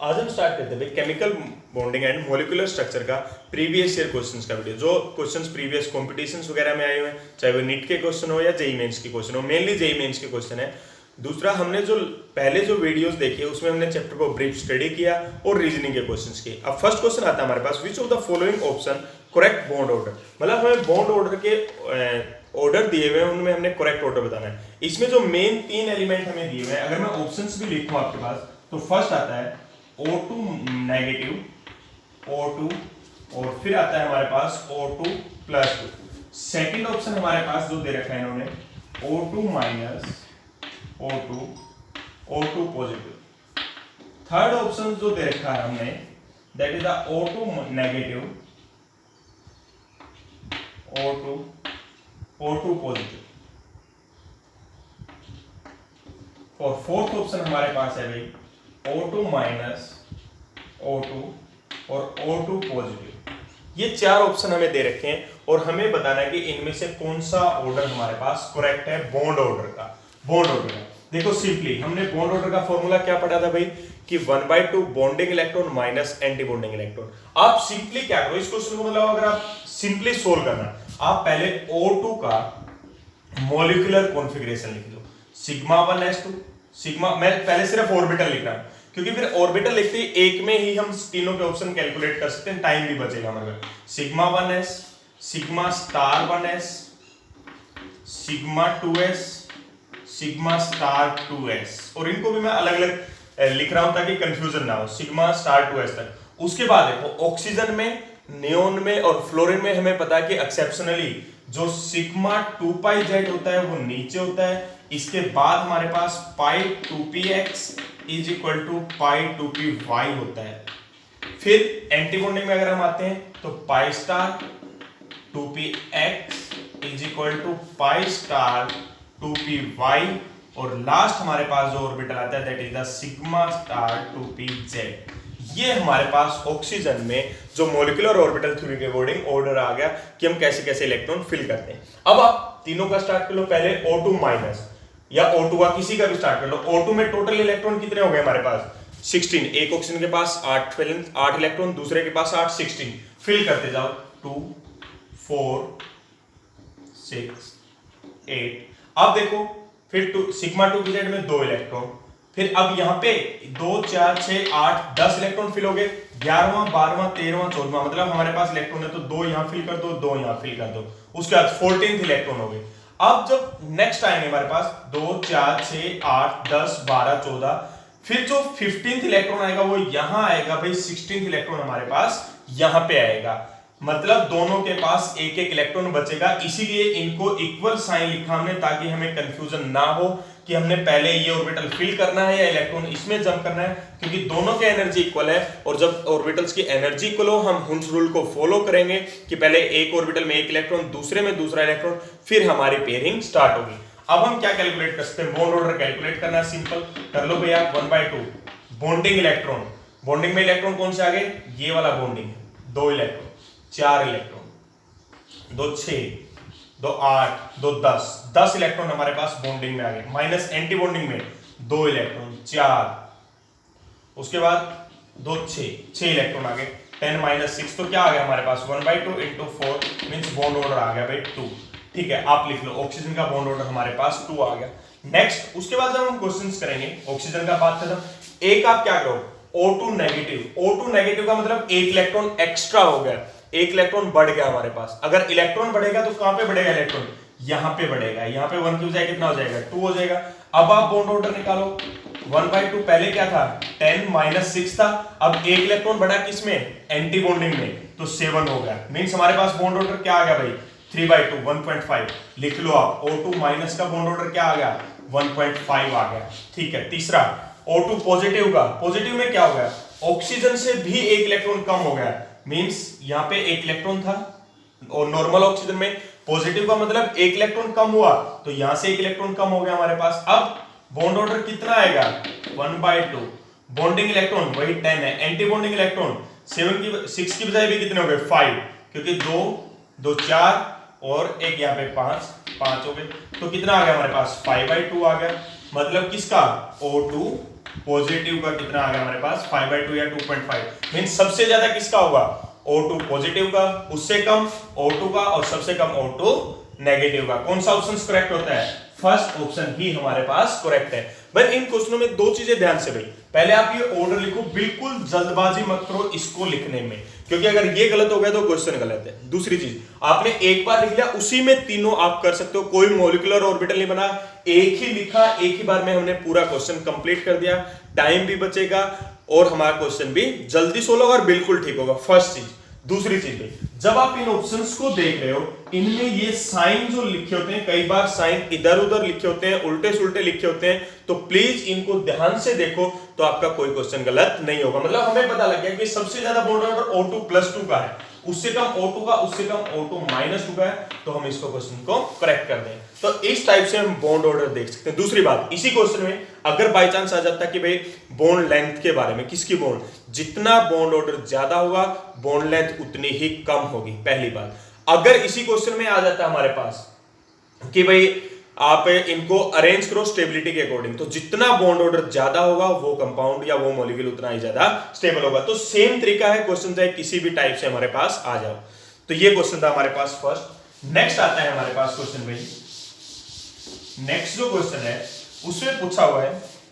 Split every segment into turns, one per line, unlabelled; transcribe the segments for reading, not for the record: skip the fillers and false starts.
आज हम स्टार्ट करते हैं भाई chemical bonding and molecular structure का प्रीवियस ईयर क्वेश्चंस का वीडियो। जो क्वेश्चंस प्रीवियस कॉम्पिटिशन्स वगैरह में आए हुए हैं, चाहे वो नीट के क्वेश्चन हो या जेई मेंस के क्वेश्चन हो, मेनली जेई मेंस के क्वेश्चन है। दूसरा, हमने जो पहले जो वीडियोस देखे उसमें हमने चैप्टर को ब्रीफ स्टडी किया और रीजनिंग के क्वेश्चंस किए। अब फर्स्ट क्वेश्चन आता है हमारे पास, which of the following option correct bond order. मतलब हमें बॉन्ड ऑर्डर के ऑर्डर दिए हुए हैं, उनमें हमने करेक्ट ऑर्डर बताना है। इसमें जो मेन 3 एलिमेंट हमें दिए हुए हैं, अगर मैं ऑप्शंस भी लिखूं आपके पास, तो फर्स्ट आता है O2 नेगेटिव, O2 और फिर आता है हमारे पास O2 प्लस 2। सेकेंड ऑप्शन हमारे पास जो दे रखा है इन्होंने O2 minus, O2 positive. Third option जो दे रखा है हमने that is the O2 negative, O2 positive. और फोर्थ ऑप्शन हमारे पास है भाई O2 माइनस, O2 और O2 पॉजिटिव। ये 4 ऑप्शन हमें दे रखे हैं और हमें बताना है कि इनमें से कौन सा ऑर्डर हमारे पास करेक्ट है बॉन्ड ऑर्डर का। बॉन्ड ऑर्डर का देखो, सिंपली हमने बॉन्ड ऑर्डर का फॉर्मूला क्या पढ़ा था भाई कि 1/2 bonding electron minus anti bonding electron. आप सिंपली क्या करो इस क्वेश्चन को, मतलब अगर आप सिंपली सोल्व करना, आप पहले O2 का मॉलिक्यूलर कॉन्फ़िगरेशन लिख लो, सिग्मा 1s2 सिग्मा। मैं पहले सिर्फ ऑर्बिटल लिख रहा हूं क्योंकि फिर ऑर्बिटल लिखते ही एक में ही हम तीनों के ऑप्शन कैलकुलेट कर सकते हैं, टाइम भी बचेगा हमारे पास। Sigma 1s, sigma star 1s, sigma 2s, sigma star 2s। और इनको भी मैं अलग अलग लिख रहा हूं ताकि कंफ्यूजन ना हो, सिग्मा स्टार 2s तक। उसके बाद देखो ऑक्सीजन में, नियोन में और फ्लोरीन में हमें पता है कि एक्सेप्शनली जो सिग्मा 2πz होता है वो नीचे होता है। इसके बाद हमारे पास pi 2px is equal to pi 2py होता है। फिर एंटी बॉन्डिंग में अगर हम आते हैं तो pi star 2px is equal to pi star 2py। और लास्ट हमारे पास जो ऑर्बिटल आता है that is the sigma star 2pz। ये हमारे पास ऑक्सीजन में जो मॉलिक्यूलर ऑर्बिटल थ्योरी के अकॉर्डिंग ऑर्डर आ गया कि हम कैसे कैसे इलेक्ट्रॉन फिल करते हैं। अब आप तीनों का स्टार्ट कर लो, पहले O2 माइनस या O2 का किसी का भी स्टार्ट कर लो। O2 में टोटल इलेक्ट्रॉन कितने हो गए हमारे पास 16। एक ऑक्सीजन के पास 8 इलेक्ट्रॉन, दूसरे के पास 8, 16 फिल करते जाओ 2 4 6 8। अब देखो फिर सिग्मा 2pz में 2 इलेक्ट्रॉन, फिर अब यहाँ पे 2 4 6 8 10 इलेक्ट्रॉन फिल हो गए। 11वां 12वां 13वां 14वां, मतलब हमारे पास इलेक्ट्रॉन है तो 2 यहाँ फिल कर दो, 2 यहाँ फिल कर दो। उसके बाद 14th इलेक्ट्रॉन हो गए। अब जब नेक्स्ट आएंगे हमारे पास 2 4 6 8 10 12 14, फिर जो 15th इलेक्ट्रॉन आएगा वो यहां आएगा भाई। 16th इलेक्ट्रॉन हमारे पास यहां पे आएगा, मतलब दोनों के पास एक एक इलेक्ट्रॉन बचेगा। इसीलिए इनको इक्वल साइन लिखा हमने ताकि हमें कंफ्यूजन ना हो कि हमने पहले ये ऑर्बिटल फिल करना है या इलेक्ट्रॉन इसमें जंप करना है, क्योंकि दोनों के एनर्जी इक्वल है। और जब ऑर्बिटल्स की एनर्जी इक्वल हो, हम हुंस रूल को फॉलो करेंगे कि पहले एक ऑर्बिटल में एक इलेक्ट्रॉन, दूसरे में दूसरा इलेक्ट्रॉन, फिर हमारी पेयरिंग स्टार्ट होगी। अब हम क्या कैलकुलेट कर सकते हैं, बॉन्ड ऑर्डर कैलकुलेट करना है, सिंपल कर लो भैया। 1/2 बॉन्डिंग इलेक्ट्रॉन, बॉन्डिंग में इलेक्ट्रॉन कौन से आ गए, ये वाला बॉन्डिंग है, 2 इलेक्ट्रॉन 4 इलेक्ट्रॉन 2 6 2 8 2 10 इलेक्ट्रॉन हमारे पास बॉन्डिंग में आ गए। माइनस एंटी बॉन्डिंग में 2 इलेक्ट्रॉन 4, उसके बाद 2 6 इलेक्ट्रॉन आ गए। 10 - 6 तो क्या आ गया हमारे पास 1/2 × 4 मींस बॉन्ड ऑर्डर आ गया भाई 2। ठीक है, आप लिख लो ऑक्सीजन का बॉन्ड ऑर्डर हमारे पास 2 आ गया। नेक्स्ट उसके बाद जब हम क्वेश्चंस करेंगे ऑक्सीजन का बात खत्म। एक आप क्या करो O2 नेगेटिव, O2 नेगेटिव का मतलब एक इलेक्ट्रॉन एक्स्ट्रा हो गया, एक इलेक्ट्रॉन बढ़ गया हमारे पास। अगर इलेक्ट्रॉन बढ़ेगा तो कहां पे बढ़ेगा इलेक्ट्रॉन, यहां पे बढ़ेगा। यहां पे 1 की बजाय कितना हो जाएगा 2 हो जाएगा। अब आप बॉन्ड ऑर्डर निकालो, 1/2 पहले क्या था 10 - 6 था, अब एक इलेक्ट्रॉन बढ़ा किसमें, एंटी बॉन्डिंग में, तो 7 हो गया। मींस हमारे पास बॉन्ड ऑर्डर क्या आ गया भाई 3/2 1.5 लिख लो आप। O2 माइनस का बॉन्ड ऑर्डर क्या आ गया 1.5 आ गया। ठीक है, तीसरा O2 पॉजिटिव का, पॉजिटिव में क्या हो गया, ऑक्सीजन से भी एक इलेक्ट्रॉन कम हो गया। मींस यहां पे एक इलेक्ट्रॉन था और नॉर्मल ऑक्सीजन में पॉजिटिव का मतलब एक इलेक्ट्रॉन कम हुआ, तो यहां से एक इलेक्ट्रॉन कम हो गया हमारे पास। अब बॉन्ड ऑर्डर कितना आएगा 1/2, बॉन्डिंग इलेक्ट्रॉन वही 10 है, एंटी बॉन्डिंग इलेक्ट्रॉन 6 की बजाय भी कितने हो गए 5, क्योंकि 2 4 और एक यहाँ पे 5 हो गए, तो कितना आ गया हमारे पास 5/2 आ गया। मतलब किसका O2 पॉजिटिव का कितना आ गया हमारे पास 5/2 या 2.5 मींस सबसे ज्यादा किसका होगा O2 पॉजिटिव का, उससे कम O2 का और सबसे कम O2 नेगेटिव का। कौन सा ऑप्शन करेक्ट होता है? फर्स्ट ऑप्शन ही हमारे पास करेक्ट है। भाई इन क्वेश्चनों में दो चीजें ध्यान से भाई, पहले आप ये ऑर्डर लिखो, बिल्कुल जल्दबाजी मत करो इसको लिखने में, क्योंकि अगर ये गलत हो गया तो क्वेश्चन गलत है। दूसरी चीज, आपने एक बार लिख लिया उसी में तीनों आप कर सकते हो, कोई मॉलिक्यूलर ऑर्बिटल नहीं बना, एक ही लिखा, एक ही बार में हमने पूरा क्वेश्चन कंप्लीट कर दिया, टाइम भी बचेगा और हमारा क्वेश्चन भी जल्दी सोल्व होगा और बिल्कुल ठीक होगा। फर्स्ट चीज। दूसरी चीज, जब आप इन ऑप्शंस को देख रहे हो, इनमें ये साइन जो लिखे होते हैं, कई बार साइन इधर उधर लिखे होते हैं, उल्टे सुल्टे लिखे होते हैं, तो प्लीज इनको ध्यान से देखो तो आपका कोई क्वेश्चन गलत नहीं होगा। मतलब हमें पता लग गया कि सबसे ज्यादा बॉन्ड ऑर्डर O2+2 का है, उससे कम O2 का, उससे कम O2-2 का है, तो हम इसको क्वेश्चन को करेक्ट कर दें। तो इस टाइप से हम बॉन्ड ऑर्डर देख सकते हैं। दूसरी बात, इसी क्वेश्चन में अगर बाय चांस आ जाता है कि भाई बॉन्ड लेंथ के बारे में, किसकी बॉन्ड, जितना बॉन्ड ऑर्डर ज्यादा होगा बॉन्ड लेंथ उतनी ही कम होगी, पहली बात। अगर इसी क्वेश्चन में आ जाता है हमारे पास कि भाई आप इनको अरेंज करो स्टेबिलिटी के अकॉर्डिंग, तो जितना बॉन्ड ऑर्डर ज्यादा होगा वो कंपाउंड या वो मॉलिक्यूल उतना ही ज्यादा स्टेबल होगा। तो सेम तरीका है, क्वेश्चन चाहे किसी भी टाइप से हमारे पास आ जाओ। तो ये क्वेश्चन था हमारे पास फर्स्ट। नेक्स्ट आता है हमारे पास क्वेश्चन भाई, नेक्स्ट जो क्वेश्चन है उसमें पूछा हुआ है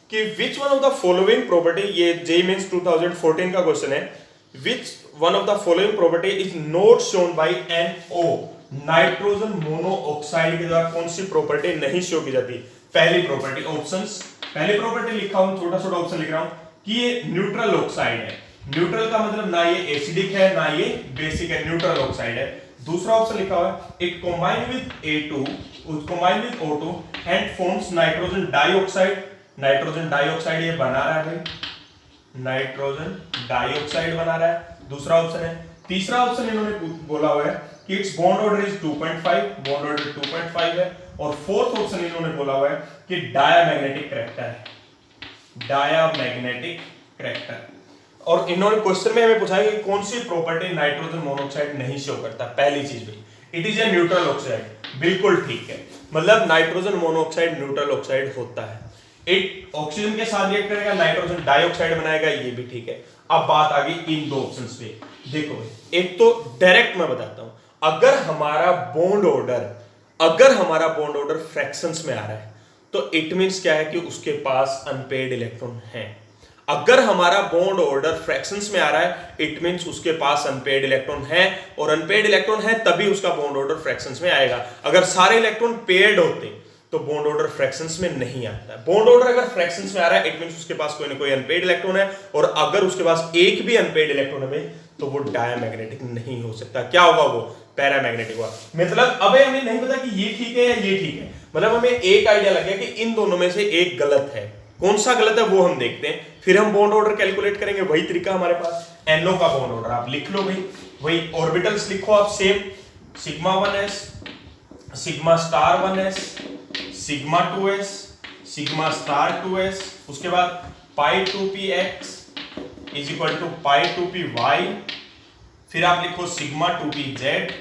कि which one of the following property, ये जेईई मेंस 2014 का क्वेश्चन है, which one of the following property is not shown by NO, nitrogen monoxide के द्वारा कौन सी प्रॉपर्टी नहीं शो की जाती? पहली प्रॉपर्टी, ऑप्शंस, पहली प्रॉपर्टी लिखा हूं, छोटा छोटा ऑप्शन लिख रहा हूं कि ये न्यूट्रल ऑक्साइड है। न्यूट्रल का मतलब ना ये एसिडिक है ना ये बेसिक है, न्यूट्रल ऑक्साइड है। दूसरा ऑप्शन लिखा हुआ है it combine with A2, combine with O2 and forms nitrogen dioxide. Nitrogen dioxide ये बना रहा है भाई, नाइट्रोजन डाइऑक्साइड बना रहा है, दूसरा ऑप्शन है। तीसरा ऑप्शन इन्होंने बोला हुआ है कि it's bond order is 2.5, bond order 2.5 है। और फोर्थ ऑप्शन इन्होंने बोला हुआ है कि डायामैग्नेटिक करैक्टर है, डायामैग्नेटिक करैक्टर। और इन्होंने क्वेश्चन में हमें पूछा है कि कौन सी प्रॉपर्टी नाइट्रोजन मोनोऑक्साइड नहीं शो करता? पहली चीज भाई, it is a neutral oxide, बिल्कुल ठीक है, मतलब नाइट्रोजन मोनोऑक्साइड न्यूट्रल ऑक्साइड होता है। एक ऑक्सीजन के साथ रिएक्ट करेगा, नाइट्रोजन डाइऑक्साइड बनाएगा, ये भी ठीक है। अब बात आ गई इन दो ऑप्शंस पे। देखो भाई, एक तो डायरेक्ट मैं बताता हूं, अगर हमारा बॉन्ड ऑर्डर फ्रैक्शंस में आ रहा है तो इट मींस क्या है कि उसके पास अनपेयर्ड इलेक्ट्रॉन है। अगर हमारा बॉन्ड ऑर्डर फ्रैक्शंस में आ रहा है इट मींस उसके पास अनपेयर्ड इलेक्ट्रॉन है, और अनपेयर्ड इलेक्ट्रॉन है तभी उसका बॉन्ड ऑर्डर फ्रैक्शंस में आएगा। अगर सारे इलेक्ट्रॉन पेयर्ड होते तो बॉन्ड ऑर्डर फ्रैक्शंस में नहीं आता है। बॉन्ड ऑर्डर अगर फ्रैक्शंस में आ रहा है इट मींस उसके पास कोई ना कोई अनपेयर्ड इलेक्ट्रॉन है, और अगर उसके पास एक भी अनपेयर्ड इलेक्ट्रॉन है तो वो डायामैग्नेटिक नहीं हो सकता। क्या होगा? वो पैरामैग्नेटिक होगा। मतलब अबे हमें नहीं पता कि ये ठीक है या ये ठीक है, मतलब हमें एक आइडिया लग गया कि इन दोनों में से एक गलत है। कौन सा गलत है वो हम देखते हैं, फिर हम बॉन्ड ऑर्डर कैलकुलेट करेंगे। वही तरीका हमारे पास, NO का बॉन्ड ऑर्डर आप लिख लो भाई, वही ऑर्बिटल्स लिखो आप same, sigma 1s, sigma star 1s, sigma 2s, sigma star 2s, उसके बाद pi 2px is equal to pi 2py, फिर आप लिखो सिग्मा 2pz,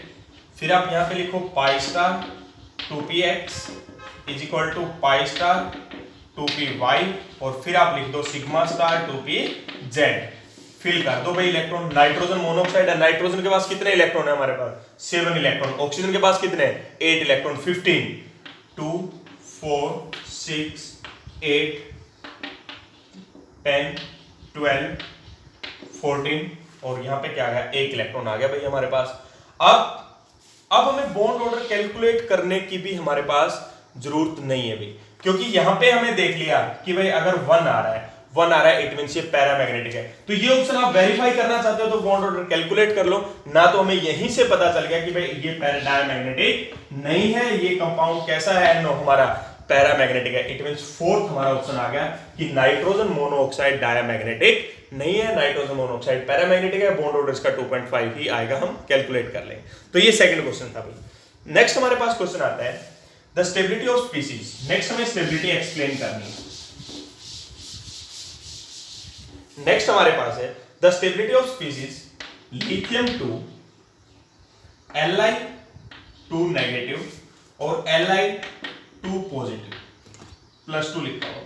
फिर आप यहां पे लिखो pi star 2px is equal to pi star 2py, और फिर आप लिख दो सिग्मा स्टार 2pz। फिल कर दो भाई इलेक्ट्रॉन। नाइट्रोजन मोनोऑक्साइड है, नाइट्रोजन के पास कितने इलेक्ट्रॉन है हमारे पास? 7 इलेक्ट्रॉन। ऑक्सीजन के पास कितने? 8 इलेक्ट्रॉन। 15, 2, 4, 6, 8, 10, 12, 14, और यहां पे क्या आ गया? 1 इलेक्ट्रॉन आ गया भाई हमारे पास। अब हमें बॉन्ड ऑर्डर कैलकुलेट करने की भी हमारे पास जरूरत नहीं है भाई, क्योंकि यहां पे हमें देख लिया कि भाई अगर 1 आ रहा है इट मींस ये पैरामैग्नेटिक है। तो ये ऑप्शन आप वेरीफाई करना चाहते हो तो बॉन्ड ऑर्डर कैलकुलेट कर लो, ना तो हमें यहीं से पता चल गया कि भाई ये डायमैग्नेटिक नहीं है, ये कंपाउंड कैसा है? NO हमारा पैरामैग्नेटिक है। इट मींस फोर्थ हमारा ऑप्शन आ गया कि नाइट्रोजन मोनोऑक्साइड डायमैग्नेटिक नहीं है, नाइट्रोजन मोनोऑक्साइड पैरामैग्नेटिक है। बॉन्ड ऑर्डर इसका 2.5 ही आएगा, हम कैलकुलेट कर लेंगे। तो ये सेकंड क्वेश्चन था भाई। नेक्स्ट हमारे पास क्वेश्चन आता है the stability of species. Next हमें स्टेबिलिटी एक्सप्लेन करनी है। नेक्स्ट हमारे पास है the stability of species lithium 2, Li 2 negative और Li 2 पॉजिटिव। +2 लिखा हुआ।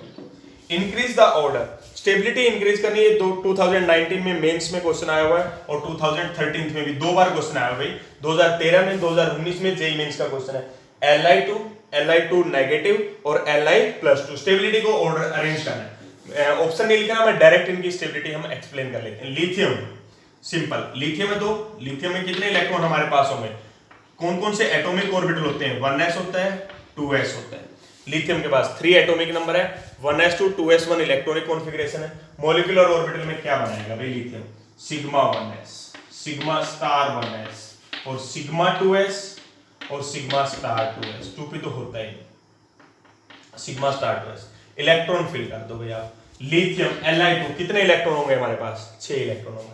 Increase the order, stability increase करनी है। 2019 में मेंस में क्वेश्चन आया हुआ है और 2013 में भी 2 बार क्वेश्चन आया हुआ भाई। 2013 में, 2019 में जेईई मेंस का क्वेश्चन है। Li2 नेगेटिव और Li+2 स्टेबिलिटी को ऑर्डर अरेंज करना है। ऑप्शन नहीं लिखना, मैं डायरेक्ट इनकी स्टेबिलिटी हम एक्सप्लेन कर लेते हैं। लिथियम, सिंपल, लिथियम है तो लिथियम में कितने इलेक्ट्रॉन हमारे पास होंगे, कौन कौन से एटॉमिक ऑर्बिटल होते हैं, 1s होता है, 2s होता है। लिथियम के पास 3 एटॉमिक नंबर है, 1s2 2s1 इलेक्ट्रॉनिक कॉन्फ़िगरेशन है। मॉलिक्यूलर ऑर्बिटल में क्या बनाएगा भाई lithium, sigma 1s, sigma star 1s और सिग्मा 2s और सिग्मा स्टार 2s। 2p तो होता ही, sigma star 2s। Electron fill कर दो भाई आप। लिथियम Li2 कितने इलेक्ट्रॉन होंगे हमारे पास, 6 इलेक्ट्रॉन होंगे।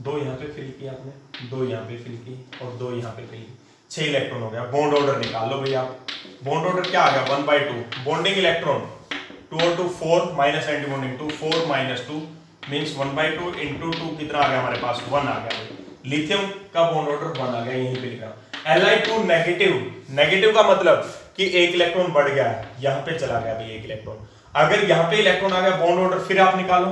2 यहाँ पे फिल किया आपने, 2 यहाँ पे फिल की और 2 यहाँ पे फिल की, 6 इलेक्ट्रॉन हो गया। बॉन्ड ऑर्डर निकाल लो भाई आप। बॉन्ड ऑर्डर क्या आ गया, 1/2। बॉन्डिंग इलेक्ट्रॉन 2 और 2 4 minus anti bonding 2 4 minus 2 means 1/2 into 2 कितना आ गया हमारे पास, 1 आ गया। लिथियम का बॉन्ड ऑर्डर 1 आ गया, यहीं पे लिखा। Li2 नेगेटिव, नेगेटिव का मतलब कि 1 इलेक्ट्रॉन बढ़ गया, यहाँ पे चला गया भाई 1 इलेक्ट्रॉन। अगर यहाँ पे इलेक्ट्रॉन आ गया, बॉन्ड ऑर्डर फिर आप निकालो।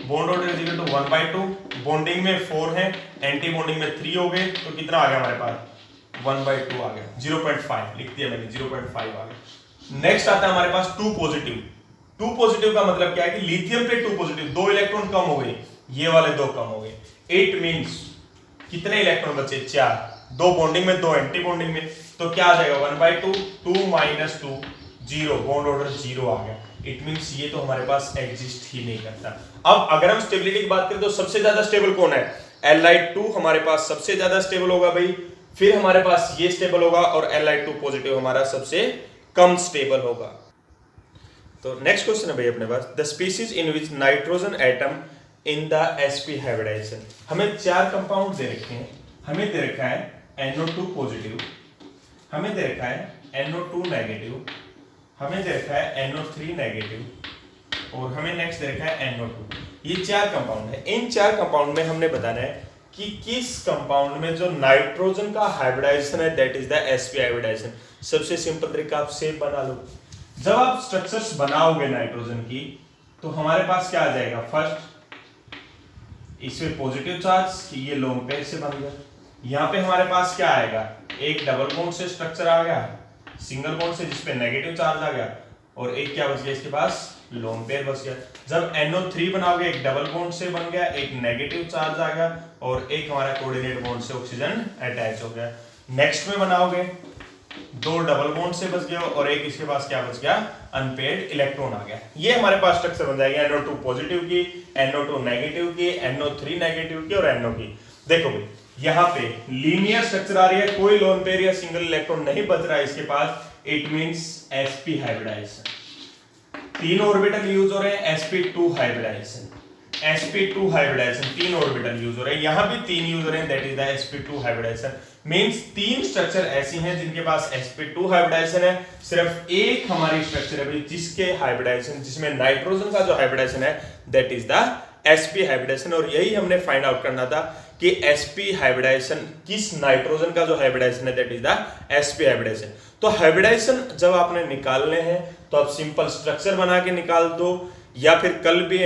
Bond order is equal to 1/2, bonding में 4 है, एंटी बॉन्डिंग में 3 हो गए, तो कितना आ गया हमारे पास, 1/2 आ गया। 0.5 लिख दिया मैंने, 0.5 आ गया। नेक्स्ट आता है हमारे पास 2 पॉजिटिव। 2 पॉजिटिव का मतलब क्या है कि लिथियम पे 2 पॉजिटिव, 2 इलेक्ट्रॉन कम हो गए, ये वाले 2 कम हो गए। इट मींस कितने इलेक्ट्रॉन बचे, 4, 2 बॉन्डिंग में 2 एंटी बॉन्डिंग में, तो क्या आ जाएगा 1/2 2 माइनस 2 0, बॉन्ड ऑर्डर 0 आ गया। इट मींस ये तो हमारे पास एग्जिस्ट ही नहीं करता। अब अगर हम स्टेबिलिटी की बात करें तो सबसे ज्यादा स्टेबल कौन है, Li2 हमारे पास सबसे ज्यादा स्टेबल होगा भाई, फिर हमारे पास ये स्टेबल होगा और Li2 पॉजिटिव हमारा सबसे कम स्टेबल होगा। तो नेक्स्ट क्वेश्चन है भाई अपने पास, the species in which nitrogen atom in the sp hybridisation. हमें 4 कंपाउंड दे रखे हैं, हमें दे रखा है NO2 पॉजिटिव, हमें दे रखा है NO2 नेगेटिव, हमें दे रखा है NO3 नेगेटिव और हमें नेक्स्ट दे रखा है NO2। ये 4 कंपाउंड है। इन 4 कंपाउंड में हमने बताना है कि किस कंपाउंड में जो नाइट्रोजन का हाइब्रिडाइजेशन है that is the sp hybridization. सबसे सिंपल तरीका, आप शेप बना लो। जब आप स्ट्रक्चर्स बनाओगे नाइट्रोजन की तो हमारे पास क्या आ जाएगा, फर्स्ट इसमें पॉजिटिव चार्ज, ये लोन पेयर से बन गया। यहाँ पे हमारे पास क्या आएगा, एक डबल बॉन्ड से स्ट्रक्चर आ गया, सिंगल बॉन्ड से जिसपे नेगेटिव चार्ज आ गया, और एक क्या बच गया इसके पास, लोन पेयर बच गया। जब NO3 बनाओगे, एक डबल बॉन्ड से बन गया, एक नेगेटिव चार्ज आ गया और एक हमारा कोऑर्डिनेट बॉन्ड से ऑक्सीजन अटैच हो गया। नेक्स्ट में बनाओगे, 2 डबल बॉन्ड से बच गया और एक इसके पास क्या बच गया, अनपेयर्ड इलेक्ट्रॉन आ गया। ये हमारे पास स्ट्रक्चर बन जाएगी NO2 पॉजिटिव की, NO2 नेगेटिव की, NO3 नेगेटिव की और NO की। देखो भाई यहाँ पे लीनियर स्ट्रक्चर आ रही है, कोई लोन पेयर या सिंगल इलेक्ट्रॉन नहीं बच रहा है इसके पास, it means sp hybridisation. 3 orbital use हो रहे हैं, sp2 hybridisation, sp2 hybridisation, 3 orbital use हो रहे हैं, यहाँ भी 3 यूज हो रहे हैं, that is the sp2 hybridization. Means 3 structure ऐसी हैं जिनके पास sp2 हाइब्रिडाइजेशन है, सिर्फ एक हमारी स्ट्रक्चर है भाई जिसके हाइब्रिडाइजेशन, जिसमें नाइट्रोजन का जो हाइब्रिडाइजेशन है that is the sp hybridization. और यही हमने फाइंड आउट करना था कि sp हाइब्रिडाइजेशन किस नाइट्रोजन का जो हाइब्रिडाइजेशन है that is the sp hybridization. तो हाइब्रिडाइजेशन जब आपने निकालने हैं तो आप सिंपल स्ट्रक्चर बना के निकाल दो, या फिर कल भी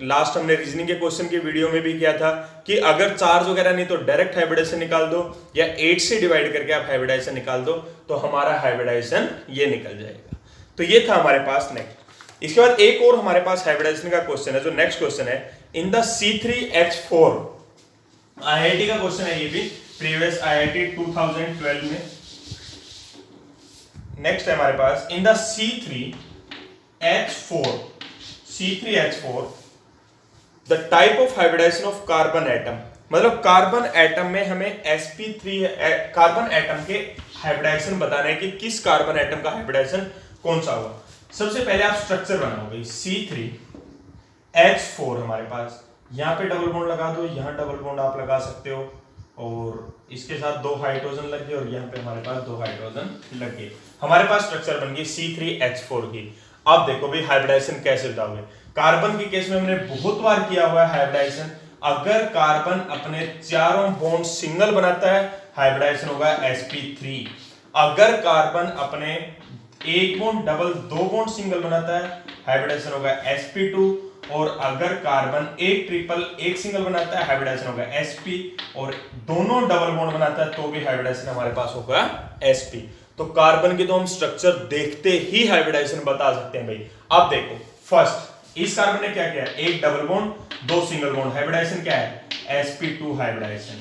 लास्ट हमने रीजनिंग के क्वेश्चन की वीडियो में भी किया था कि अगर चार्ज वगैरह नहीं तो डायरेक्ट हाइब्रिडाइजेशन निकाल दो, या 8 से डिवाइड करके आप हाइब्रिडाइजेशन निकाल दो तो हमारा हाइब्रिडाइजेशन ये निकल जाएगा। तो ये था हमारे पास नेक्स्ट। इसके बाद एक और हमारे पास हाइब्रिडाइजेशन का क्वेश्चन है, जो नेक्स्ट क्वेश्चन है, इन द C3H4, IIT का क्वेश्चन है ये भी, प्रीवियस IIT 2012 में। नेक्स्ट है हमारे पास, in the C3H4 the type of hybridisation of carbon atom. मतलब कार्बन एटम में हमें sp3 कार्बन एटम के हाइब्रिडाइजेशन बताना है कि किस कार्बन एटम का हाइब्रिडाइजेशन कौन सा होगा। सबसे पहले आप स्ट्रक्चर बनाओगे, C3H4 हमारे पास, यहाँ पे डबल बॉन्ड लगा दो, यहाँ डबल बॉन्ड आप लगा सकते हो, और इसके साथ 2 हाइड्रोजन लग गए और यहाँ पे हमारे पास 2 हाइड्रोजन लग गए। हमारे पास स्ट्रक्चर बन गई C3H4 की। अब देखो भाई हाइब्रिडाइजेशन कैसे बताओगे। कार्बन के केस में हमने बहुत बार किया हुआ है हाइब्रिडाइजेशन। अगर कार्बन अपने चारों बॉन्ड सिंगल बनाता है, हाइब्रिडाइजेशन होगा sp3। अगर कार्बन अपने एक बॉन्ड डबल, दो बॉन्ड सिंगल बनाता है, हाइब्रिडाइजेशन होगा sp2। और अगर कार्बन एक ट्रिपल एक सिंगल बनाता है, हाइब्रिडाइजेशन होगा sp। और दोनों डबल बॉन्ड बनाता है तो भी हाइब्रिडाइजेशन हमारे पास होगा sp। तो कार्बन के तो हम स्ट्रक्चर देखते ही हाइब्रिडाइजेशन बता सकते हैं भाई। अब देखो फर्स्ट इस कार्बन ने क्या किया, एक डबल बॉन्ड दो सिंगल बॉन्ड, हाइब्रिडाइजेशन क्या है sp2 हाइब्रिडाइजेशन।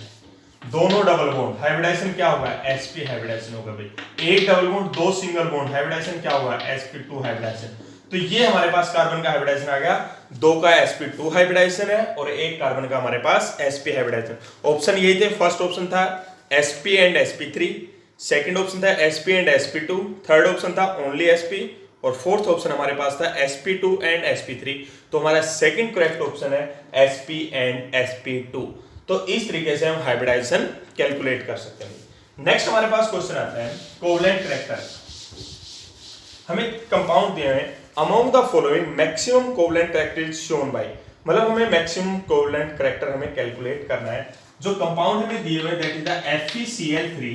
दोनों डबल बॉन्ड, हाइब्रिडाइजेशन क्या होगा sp हाइब्रिडाइजेशन होगा भाई। एक डबल बॉन्ड दो सिंगल बॉन्ड, हाइब्रिडाइजेशन क्या होगा sp2 हाइब्रिडाइजेशन। तो ये हमारे पास कार्बन का हाइब्रिडाइजेशन आ गया, दो का sp2 हाइब्रिडाइजेशन है और एक कार्बन का हमारे पास sp हाइब्रिडाइजेशन। ऑप्शन यही थे, फर्स्ट ऑप्शन था sp and sp3, second option था sp and sp2, third option था ओनली sp और फोर्थ ऑप्शन हमारे पास था sp2 एंड sp3। तो हमारा सेकंड करेक्ट ऑप्शन है sp एंड sp2। तो इस तरीके से हम हाइब्रिडाइजेशन कैलकुलेट कर सकते हैं। नेक्स्ट हमारे पास क्वेश्चन आता है कोवलेंट करैक्टर। हमें कंपाउंड दिए हैं, among the following maximum covalent character is shown by, मतलब हमें मैक्सिमम कोवलेंट करैक्टर हमें कैलकुलेट करना है। जो कंपाउंड हमें दिए हुए that is the FeCl3,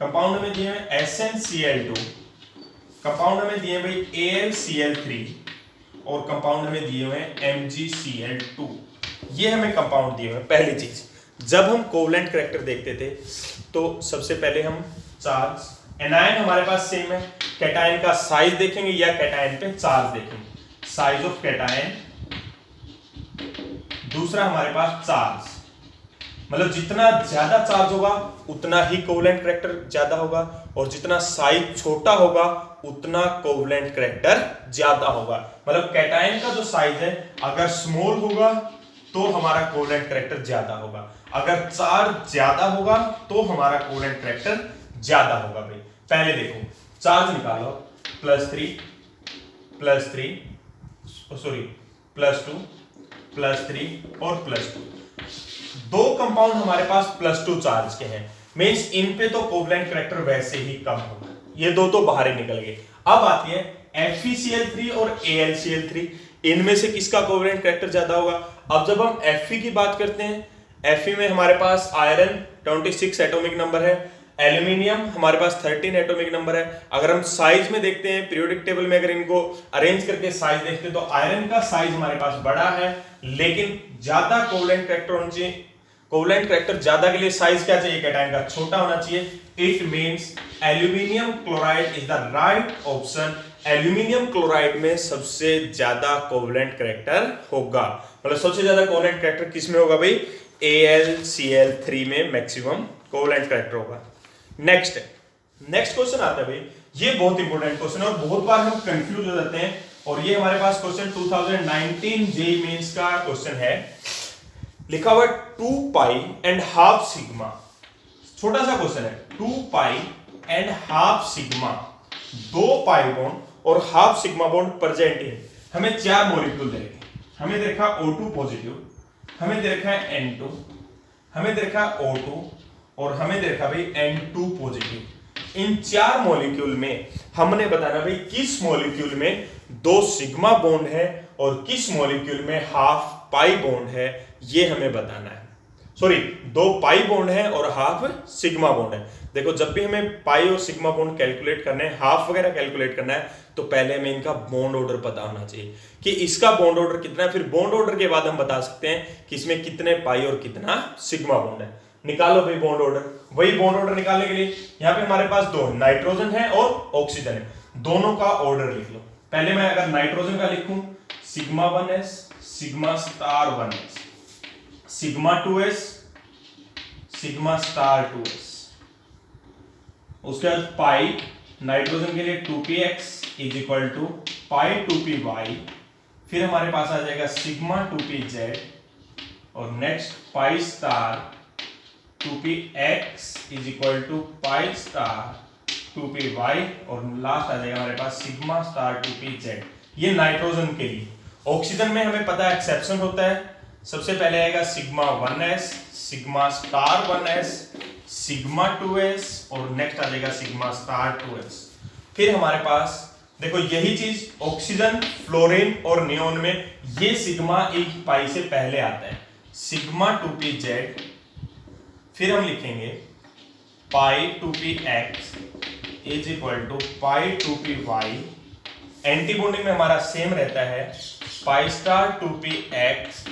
compound हमें दिए हुए SnCl2, कंपाउंड हमें दिए भाई AlCl3 और कंपाउंड हमें दिए हुए MgCl2। ये हमें कंपाउंड दिए हुए। पहली चीज, जब हम कोवलेंट करैक्टर देखते थे तो सबसे पहले हम चार्ज, एनायन हमारे पास सेम है, कैटायन का साइज देखेंगे या कैटायन पे चार्ज देखेंगे, साइज ऑफ कैटायन। दूसरा हमारे पास चार्ज, मतलब जितना ज्यादा चार्ज होगा उतना ही कोवलेंट करैक्टर ज्यादा होगा और जितना साइज छोटा होगा उतना कोवलेंट करैक्टर ज्यादा होगा। मतलब कैटायन का जो साइज है अगर स्मॉल होगा तो हमारा कोवलेंट करैक्टर ज्यादा होगा, अगर चार्ज ज्यादा होगा तो हमारा कोवलेंट करैक्टर ज्यादा होगा भाई। पहले देखो चार्ज निकालो, +3 सॉरी +2 +3 और +2। दो कंपाउंड हमारे पास +2 चार्ज के हैं, मींस इन पे तो कोवलेंट करैक्टर वैसे ही कम होगा, ये दो तो बाहर ही निकल गए। अब आती है FeCl3 और AlCl3, इनमें से किसका कोवलेंट करैक्टर ज्यादा होगा। अब जब हम Fe की बात करते हैं, Fe में हमारे पास आयरन 26 एटॉमिक नंबर है, एल्यूमिनियम हमारे पास 13 एटॉमिक नंबर है। अगर हम साइज में देखते हैं पीरियोडिक टेबल में, अगर इनको अरेंज करके साइज देखते हैं तो आयरन का साइज हमारे पास बड़ा है लेकिन ज्यादा कोवलेंट करैक्टर होना चाहिए। कोवलेंट करैक्टर ज्यादा के लिए साइज क्या चाहिए, कैटायन का छोटा होना चाहिए। It means aluminium chloride is the right option. Aluminium chloride में सबसे ज्यादा कोवलेंट करैक्टर होगा, मतलब सबसे ज्यादा कोवलेंट करैक्टर किसमें होगा भाई, AlCl3 में मैक्सिमम कोवलेंट करैक्टर होगा। नेक्स्ट क्वेश्चन आता है भाई, ये बहुत इंपॉर्टेंट क्वेश्चन है और बहुत बार हम कंफ्यूज हो जाते हैं। और ये हमारे पास क्वेश्चन 2019 जेईई मेंस का क्वेश्चन है, लिखा हुआ 2 पाई एंड हाफ सिग्मा। छोटा सा क्वेश्चन है, 2 pi and half sigma, 2 pi bond और हाफ सिग्मा बॉन्ड प्रेजेंट है। हमें 4 मॉलिक्यूल दे रखे, हमें दे रखा O2 पॉजिटिव, हमें दे रखा है N2, हमें दे रखा है O2 और हमें दे रखा भाई N2 पॉजिटिव। इन 4 मॉलिक्यूल में हमने बताना भाई किस मॉलिक्यूल में 2 सिग्मा बॉन्ड है और किस मॉलिक्यूल में हाफ पाई बॉन्ड है, ये हमें बताना है। सॉरी 2 पाई बॉन्ड है और हाफ सिग्मा बॉन्ड है। देखो जब भी हमें पाई और सिग्मा बॉन्ड कैलकुलेट करना है, हाफ वगैरह कैलकुलेट करना है, तो पहले हमें इनका बॉन्ड ऑर्डर पता होना चाहिए कि इसका बॉन्ड ऑर्डर कितना है। फिर बॉन्ड ऑर्डर के बाद हम बता सकते हैं कि इसमें कितने पाई और कितना सिग्मा बॉन्ड है। निकालो भाई बॉन्ड ऑर्डर। वही बॉन्ड ऑर्डर निकालने के लिए यहाँ पे हमारे पास 2 नाइट्रोजन है और ऑक्सीजन है, दोनों का ऑर्डर लिख लो। पहले मैं अगर नाइट्रोजन का लिखूं sigma 1s, sigma star 1s, sigma 2s, sigma star 2s, उसके बाद पाई नाइट्रोजन के लिए 2px is equal to pi 2py, फिर हमारे पास आ जाएगा सिग्मा 2pz और next pi star 2px is equal to pi star 2py और लास्ट आ जाएगा हमारे पास सिग्मा स्टार 2pz। ये नाइट्रोजन के लिए। ऑक्सीजन में हमें पता है एक्सेप्शन होता है, सबसे पहले आएगा sigma 1s, sigma star 1s, sigma 2s और नेक्स्ट आ जाएगा सिग्मा स्टार 2s। फिर हमारे पास देखो यही चीज ऑक्सीजन, फ्लोरीन और नियोन में ये सिग्मा एक पाई से पहले आता है, सिग्मा 2pz, फिर हम लिखेंगे pi 2px is equal to pi 2p/y। Anti bonding में हमारा सेम रहता है, pi star 2px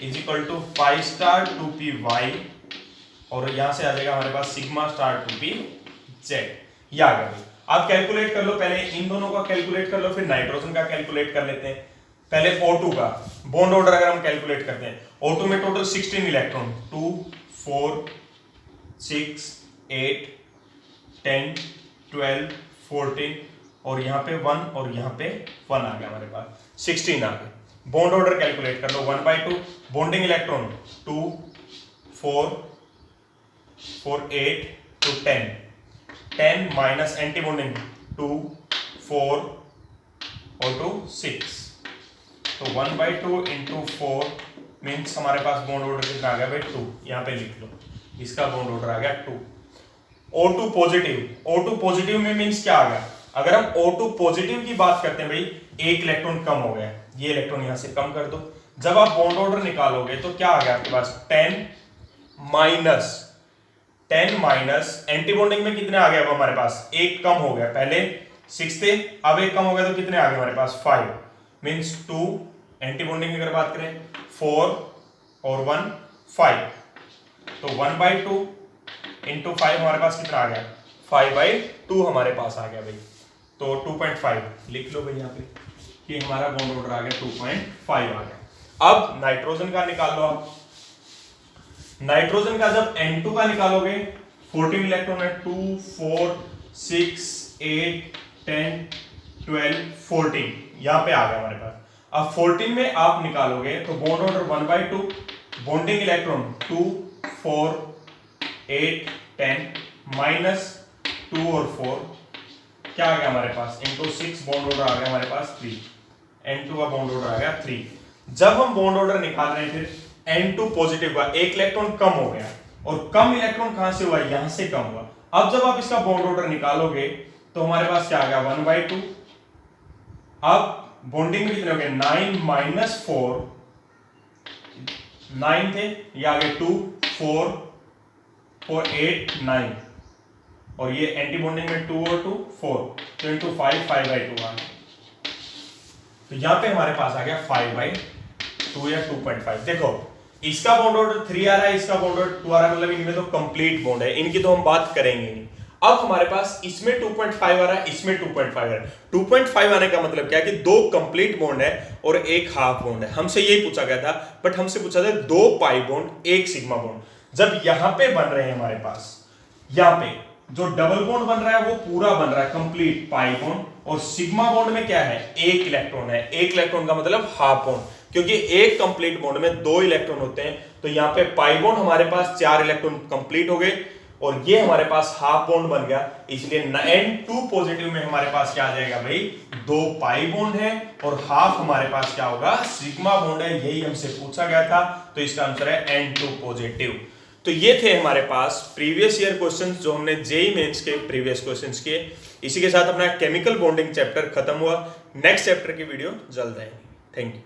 is equal to pi star 2py, और यहां से आ जाएगा हमारे पास सिग्मा स्टार 2pz। ये आ गया। आप कैलकुलेट कर लो, पहले इन दोनों का कैलकुलेट कर लो, फिर नाइट्रोजन का कैलकुलेट कर लेते हैं। पहले O2 का बॉन्ड ऑर्डर अगर हम कैलकुलेट करते हैं, O2 में टोटल 16 इलेक्ट्रॉन, 2 4 6 8 10 12 14, और यहाँ पे 1 और यहाँ पे 1 आ गया, हमारे पास 16 आ गए। बॉन्ड ऑर्डर कैलकुलेट कर लो, 1/2 bonding electron 2 4 4 8 to 10 10 minus anti bonding 2 4 और 2 6, तो 1/2 इंटू 4 मीन्स हमारे पास बॉन्ड ऑर्डर कितना आ गया भाई 2। यहाँ पे लिख लो, इसका बॉन्ड ऑर्डर आ गया 2। O2 पॉजिटिव, O2 पॉजिटिव में मीन्स क्या आ गया, अगर हम O2 पॉजिटिव की बात करते हैं भाई, एक इलेक्ट्रॉन कम हो गया, ये इलेक्ट्रॉन यहां से कम कर दो। जब आप बॉन्ड ऑर्डर निकालोगे तो क्या आ गया आपके पास 10 माइनस एंटी बॉन्डिंग में कितने आ गए, अब हमारे पास एक कम हो गया, पहले 6 थे, अब एक कम हो गया, तो कितने आ गए हमारे पास 5 मीन्स 2। एंटी बॉन्डिंग की अगर बात करें 4 और 1 5, तो 1/2 इंटू 5 हमारे पास कितना आ गया 5/2 हमारे पास आ गया भाई, तो 2.5 लिख लो भाई यहाँ पे कि हमारा बॉन्ड ऑर्डर आ गया 2.5 आ गया। अब नाइट्रोजन का निकाल लो आप। नाइट्रोजन का जब N2 का निकालोगे, 14 इलेक्ट्रॉन है, 2 4 6 8 10 12 14, यहां पे आ गया हमारे पास। अब 14 में आप निकालोगे तो bond order 1/2, bonding electron 2 4 8 10 minus 2 और 4 क्या आ गया हमारे पास इंटू 6, बॉन्ड ऑर्डर आ गया हमारे पास 3, N2 का बॉन्ड ऑर्डर आ गया 3। जब हम बॉन्ड ऑर्डर निकाल रहे हैं, फिर N2 पॉजिटिव का एक इलेक्ट्रॉन कम हो गया, और कम इलेक्ट्रॉन कहां से हुआ, यहां से कम हुआ। अब जब आप इसका बॉन्ड ऑर्डर निकालोगे तो हमारे पास क्या आ गया 1/2। अब बॉन्डिंग में कितने हो गए 9 माइनस 4, 9 थे, ये आ गए 2 4 4 8 9, और ये एंटी बॉन्डिंग में 2 और 2 4, तो इंटू 5 5/2 आ गया। तो यहां पे हमारे पास आ गया 5/2 या 2.5। देखो इसका बॉन्ड ऑर्डर 3 आ रहा है, इसका बॉन्ड ऑर्डर 2 आ रहा है, मतलब इनमें तो कंप्लीट बॉन्ड है, इनकी तो हम बात करेंगे नहीं। अब हमारे पास इसमें 2.5 आ रहा है, इसमें 2.5 आ रहा है। 2.5 आने का मतलब क्या है कि 2 कंप्लीट बॉन्ड है और एक हाफ बॉन्ड है। हमसे यही पूछा गया था, बट हमसे पूछा था 2 पाई बॉन्ड 1 सिग्मा बॉन्ड। जब यहां पे बन रहे हैं हमारे पास, यहां पे जो डबल बॉन्ड बन रहा है वो पूरा बन रहा है कंप्लीट पाई बॉन्ड, और सिग्मा बॉन्ड में क्या है एक इलेक्ट्रॉन है। एक इलेक्ट्रॉन का मतलब हाफ बॉन्ड, क्योंकि एक कंप्लीट बॉन्ड में 2 इलेक्ट्रॉन होते हैं, तो यहाँ पे पाई बॉन्ड हमारे पास 4 इलेक्ट्रॉन कंप्लीट हो गए, और ये हमारे पास हाफ बॉन्ड बन गया। इसलिए N2 पॉजिटिव में हमारे पास क्या आ जाएगा भाई 2 पाई बॉन्ड है, और हाफ हमारे पास क्या होगा सिग्मा बॉन्ड है। यही हमसे पूछा गया था, तो इसका आंसर है N2 पॉजिटिव। तो ये थे हमारे पास प्रीवियस ईयर क्वेश्चंस जो हमने जेईई मेंस के प्रीवियस क्वेश्चंस किए। इसी के साथ अपना केमिकल बॉन्डिंग चैप्टर खत्म हुआ। नेक्स्ट चैप्टर की वीडियो जल्द आएगी। Thank you.